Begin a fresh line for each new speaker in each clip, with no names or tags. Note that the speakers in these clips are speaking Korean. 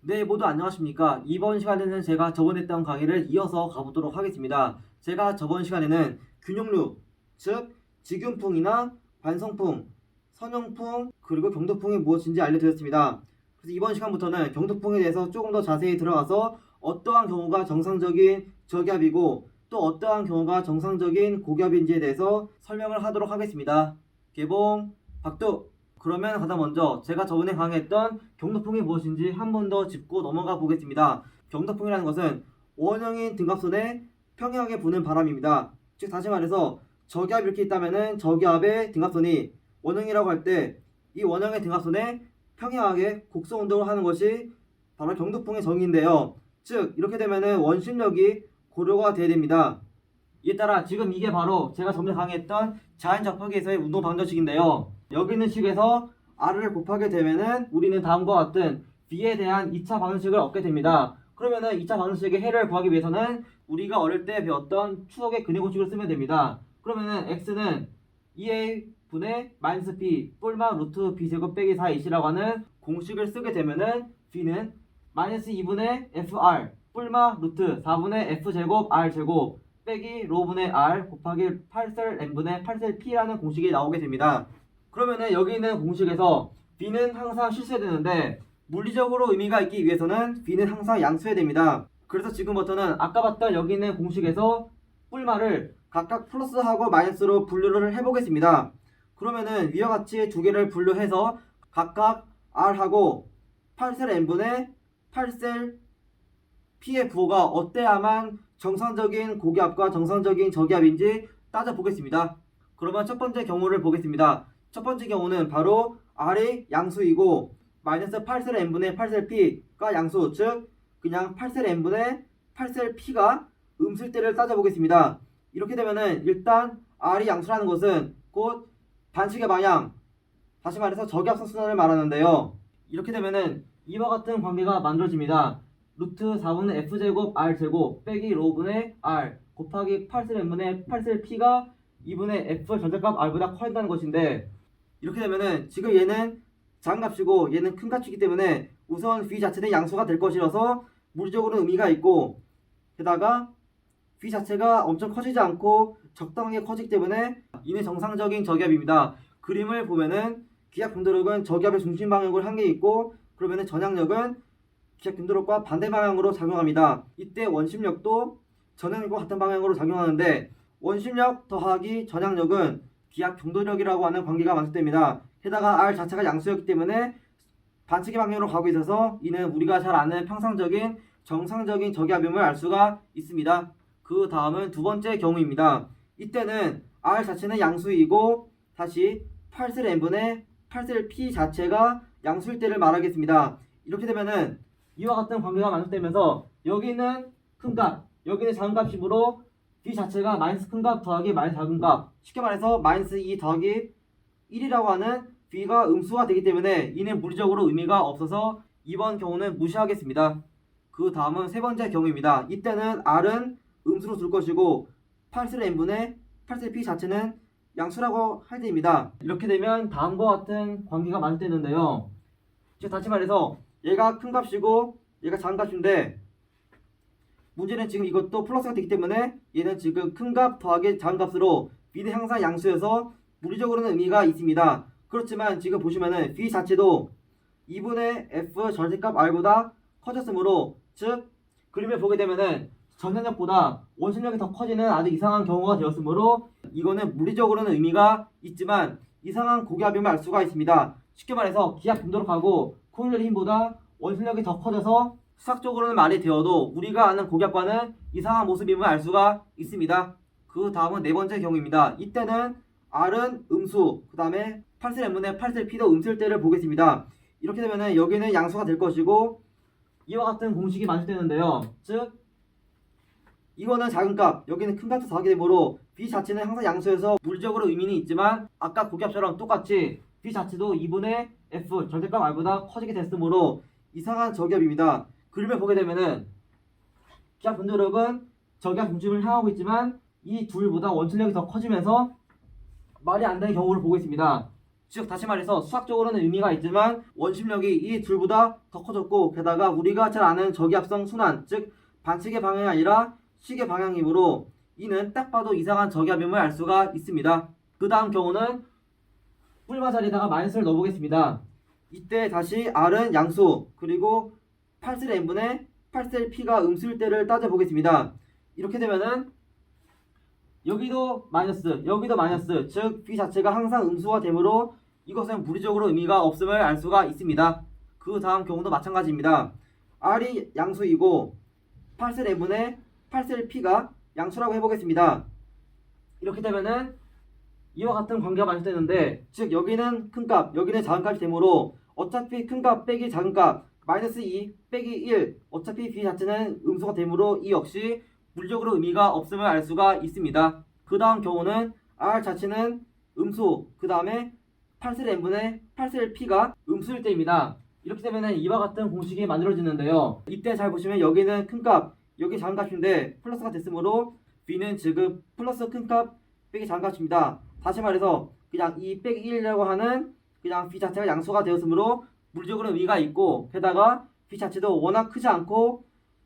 네, 모두 안녕하십니까. 이번 시간에는 제가 저번에 했던 강의를 이어서 가보도록 하겠습니다. 제가 저번 시간에는 균형류, 즉 직윤풍이나 관성풍, 선형풍, 그리고 경도풍이 무엇인지 알려드렸습니다. 그래서 이번 시간부터는 경도풍에 대해서 조금 더 자세히 들어가서 어떠한 경우가 정상적인 저기압이고 또 어떠한 경우가 정상적인 고기압인지에 대해서 설명을 하도록 하겠습니다. 개봉, 박두! 그러면 가장 먼저 제가 저번에 강의했던 경도풍이 무엇인지 한 번 더 짚고 넘어가 보겠습니다. 경도풍이라는 것은 원형인 등갑선에 평행하게 부는 바람입니다. 즉 다시 말해서 저기압이 이렇게 있다면 저기압의 등갑선이 원형이라고 할 때 이 원형의 등갑선에 평행하게 곡선 운동을 하는 것이 바로 경도풍의 정의인데요. 즉 이렇게 되면 원심력이 고려가 돼야 됩니다. 이에 따라 지금 이게 바로 제가 저번에 강의했던 자연 접하기에서의 운동 방정식인데요. 여기 있는 식에서 R을 곱하게 되면은 우리는 다음과 같은 B에 대한 2차 방정식을 얻게 됩니다. 그러면은 2차 방정식의 해를 구하기 위해서는 우리가 어릴 때 배웠던 추억의 근해 공식을 쓰면 됩니다. 그러면은 X는 2A 분의 마이너스 B 뿔마 루트 B제곱 빼기 4H라고 하는 공식을 쓰게 되면은 B는 마이너스 2분의 FR 뿔마 루트 4분의 F제곱 R제곱 빼기 로분의 R 곱하기 8셀 N분의 8셀 P라는 공식이 나오게 됩니다. 그러면은 여기 있는 공식에서 B는 항상 실수해야 되는데 물리적으로 의미가 있기 위해서는 B는 항상 양수해야 됩니다. 그래서 지금부터는 아까 봤던 여기 있는 공식에서 뿔마를 각각 플러스하고 마이너스로 분류를 해보겠습니다. 그러면은 위와 같이 두 개를 분류해서 각각 R하고 8셀 N분의 8셀 P의 부호가 어때야만 정상적인 고기압과 정상적인 저기압인지 따져보겠습니다. 그러면 첫 번째 경우를 보겠습니다. 첫 번째 경우는 바로 R이 양수이고 마이너스 8셀 N분의 8셀 P가 양수, 즉 그냥 8셀 N분의 8셀 P가 음수일 때를 따져보겠습니다. 이렇게 되면은 일단 R이 양수라는 것은 곧 반칙의 방향, 다시 말해서 저기압선순환을 말하는데요. 이렇게 되면은 이와 같은 관계가 만들어집니다. 루트 4분의 F제곱 R제곱 빼기 로분의 R 곱하기 8셀 N분의 8셀 P가 2분의 F 전체값 R보다 커진다는 것인데, 이렇게 되면은 지금 얘는 작은 값이고 얘는 큰 값이기 때문에 우선 V 자체는 양수가 될 것이라서 물리적으로 의미가 있고, 게다가 V 자체가 엄청 커지지 않고 적당하게 커지기 때문에 이는 정상적인 저기압입니다. 그림을 보면은 기압 분도력은 저기압의 중심 방향으로 한 개 있고, 그러면은 전향력은 기압 분도력과 반대 방향으로 작용합니다. 이때 원심력도 전향력과 같은 방향으로 작용하는데 원심력 더하기 전향력은 기압 경도력이라고 하는 관계가 만족됩니다. 게다가 R 자체가 양수였기 때문에 반칙의 방향으로 가고 있어서 이는 우리가 잘 아는 평상적인 정상적인 저기압임을 알 수가 있습니다. 그 다음은 두 번째 경우입니다. 이때는 R 자체는 양수이고 다시 8셀 N분의 8셀 P 자체가 양수일 때를 말하겠습니다. 이렇게 되면은 이와 같은 관계가 만족되면서 여기는 큰 값, 여기는 작은 값이므로 B 자체가 마이너스 큰 값 더하기 마이너스 작은 값, 쉽게 말해서 마이너스 2 더하기 1이라고 하는 B가 음수가 되기 때문에 이는 물리적으로 의미가 없어서 이번 경우는 무시하겠습니다. 그 다음은 세 번째 경우입니다. 이때는 R은 음수로 둘 것이고 8셀 N분의 8셀 P 자체는 양수라고 할 때입니다. 이렇게 되면 다음과 같은 관계가 만족되는데요. 즉 다시 말해서 얘가 큰 값이고 얘가 작은 값인데 문제는 지금 이것도 플러스가 되기 때문에 얘는 지금 큰 값 더하기 작은 값으로 B는 항상 양수여서 물리적으로는 의미가 있습니다. 그렇지만 지금 보시면은 B 자체도 2분의 F 절대값 R보다 커졌으므로, 즉 그림을 보게 되면은 전향력보다 원심력이 더 커지는 아주 이상한 경우가 되었으므로 이거는 물리적으로는 의미가 있지만 이상한 고기압임을 알 수가 있습니다. 쉽게 말해서 기압 분도력하고 코일의 힘보다 원심력이 더 커져서 수학적으로는 말이 되어도 우리가 아는 고기압과는 이상한 모습임을 알 수가 있습니다. 그 다음은 네 번째 경우입니다. 이때는 R은 음수, 그 다음에 8셀 N분의 8셀 P도 음수일 때를 보겠습니다. 이렇게 되면은 여기는 양수가 될 것이고 이와 같은 공식이 만족되는데요. 즉 이거는 작은 값, 여기는 큰 값을 더하게 되므로 B 자체는 항상 양수여서 물리적으로 의미는 있지만 아까 고기압처럼 똑같이 B 자체도 2분의 F 절대값 R보다 커지게 됐으므로 이상한 저기압입니다. 그림을 보게 되면은 기압 분도력은 저기압 중심을 향하고 있지만 이 둘보다 원심력이 더 커지면서 말이 안 되는 경우를 보고 있습니다. 즉 다시 말해서 수학적으로는 의미가 있지만 원심력이 이 둘보다 더 커졌고, 게다가 우리가 잘 아는 저기압성 순환, 즉 반시계 방향이 아니라 시계 방향이므로 이는 딱 봐도 이상한 저기압임을 알 수가 있습니다. 그 다음 경우는 뿔마 자리에다가 마이너스를 넣어보겠습니다. 이때 다시 R은 양수, 그리고 8셀 N분의 8셀 P가 음수일 때를 따져보겠습니다. 이렇게 되면은 여기도 마이너스, 여기도 마이너스, 즉 B 자체가 항상 음수가 되므로 이것은 물리적으로 의미가 없음을 알 수가 있습니다. 그 다음 경우도 마찬가지입니다. R이 양수이고 8셀 N분의 8셀 P가 양수라고 해보겠습니다. 이렇게 되면은 이와 같은 관계가 만족되는데, 즉 여기는 큰값, 여기는 작은값이 되므로 어차피 큰값 빼기 작은값 마이너스 2 빼기 1, 어차피 B 자체는 음수가 되므로 이 역시 물리적으로 의미가 없음을 알 수가 있습니다. 그 다음 경우는 R 자체는 음수, 그 다음에 8셀 N분의 8셀 P가 음수일 때입니다. 이렇게 되면 이와 같은 공식이 만들어지는데요. 이때 잘 보시면 여기는 큰값, 여기 작은값인데 플러스가 됐으므로 B는 지금 플러스 큰값 빼기 작은값입니다. 다시 말해서 그냥 2 빼기 1이라고 하는 그냥 B 자체가 양수가 되었으므로 물리적으로 의미가 있고, 게다가 B 자체도 워낙 크지 않고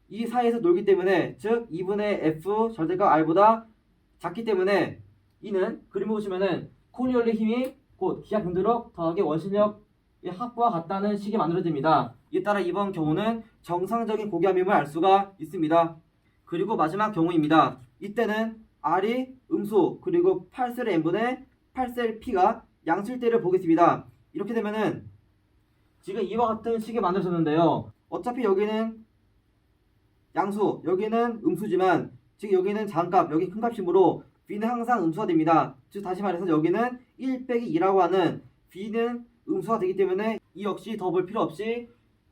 이 사이에서 놀기 때문에, 즉 2분의 F 절대값 R보다 작기 때문에 이는 그림을 보시면은 코리올리 힘이 곧 기하 분도력 더하기 원심력의 합과 같다는 식이 만들어집니다. 이에 따라 이번 경우는 정상적인 고기압임을 알 수가 있습니다. 그리고 마지막 경우입니다. 이때는 R이 음수, 그리고 8셀 N분의 8셀 P가 양수일 때를 보겠습니다. 이렇게 되면은 지금 이와 같은 식이 만들어졌는데요. 어차피 여기는 양수, 여기는 음수지만 지금 여기는 작은값, 여기 큰값이므로 B는 항상 음수가 됩니다. 즉 다시 말해서 여기는 1 빼기 2라고 하는 B는 음수가 되기 때문에 이 역시 더 볼 필요 없이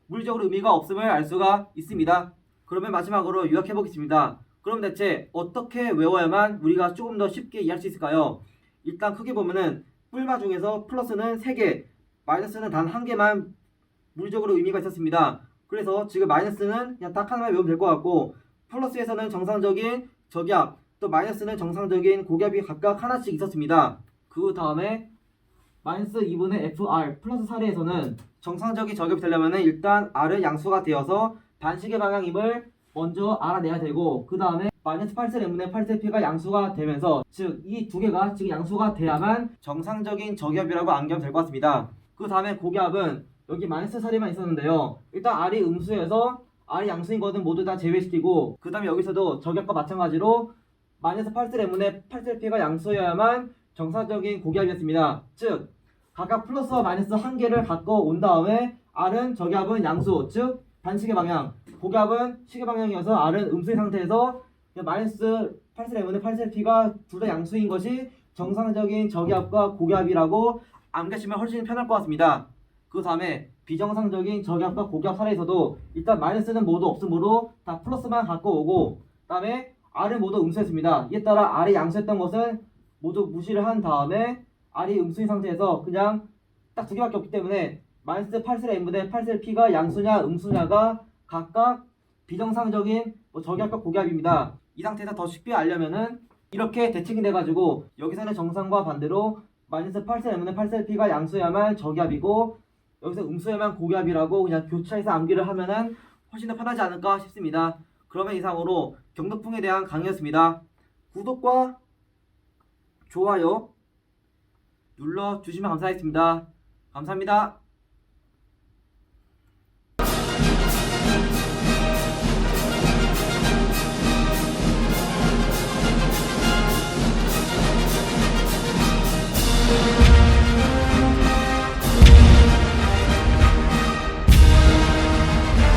물리적으로 의미가 없음을 알 수가 있습니다. 그러면 마지막으로 요약해 보겠습니다. 그럼 대체 어떻게 외워야만 우리가 조금 더 쉽게 이해할 수 있을까요? 일단 크게 보면은 뿔마 중에서 플러스는 3개, 마이너스는 단 1개만 물리적으로 의미가 있었습니다. 그래서 지금 마이너스는 그냥 딱 하나만 외우면 될 것 같고, 플러스에서는 정상적인 저기압, 또 마이너스는 정상적인 고기압이 각각 하나씩 있었습니다. 그 다음에 마이너스 2분의 FR 플러스 사례에서는 정상적인 저기압이 되려면 일단 R은 양수가 되어서 반시계 방향임을 먼저 알아내야 되고, 그 다음에 마이너스 8셀 N분의 8셀 P가 양수가 되면서, 즉 이 두 개가 지금 양수가 돼야만 정상적인 저기압이라고 암기하면 될 것 같습니다. 그 다음에 고기압은 여기 마이너스 사례만 있었는데요. 일단 R이 음수여서 R이 양수인 것은 모두 다 제외시키고, 그 다음에 여기서도 저기압과 마찬가지로 마이너스 8셀 N분의 8셀 P가 양수여야만 정상적인 고기압이었습니다. 즉 각각 플러스와 마이너스 한 개를 갖고 온 다음에 R은 저기압은 양수, 즉 반시계 방향, 고기압은 시계 방향이어서 R은 음수인 상태에서 마이너스 8셀 N분의 8셀 P가 둘 다 양수인 것이 정상적인 저기압과 고기압이라고 암기하시면 훨씬 편할 것 같습니다. 그 다음에 비정상적인 저기압과 고기압 사례에서도 일단 마이너스는 모두 없으므로 다 플러스만 갖고 오고, 그 다음에 R은 모두 음수였습니다. 이에 따라 R이 양수였던 것은 모두 무시를 한 다음에 R이 음수인 상태에서 그냥 딱 두 개밖에 없기 때문에 마이너스 8셀 N분의 8셀 P가 양수냐 음수냐가 각각 비정상적인 저기압과 고기압입니다. 이 상태에서 더 쉽게 알려면은 이렇게 대칭이 돼가지고 여기서는 정상과 반대로 마이너스 8셀 N분의 8셀 P가 양수야만 저기압이고 여기서 음수야만 고기압이라고 그냥 교차해서 암기를 하면은 훨씬 더 편하지 않을까 싶습니다. 그러면 이상으로 경도풍에 대한 강의였습니다. 구독과 좋아요 눌러주시면 감사하겠습니다. 감사합니다.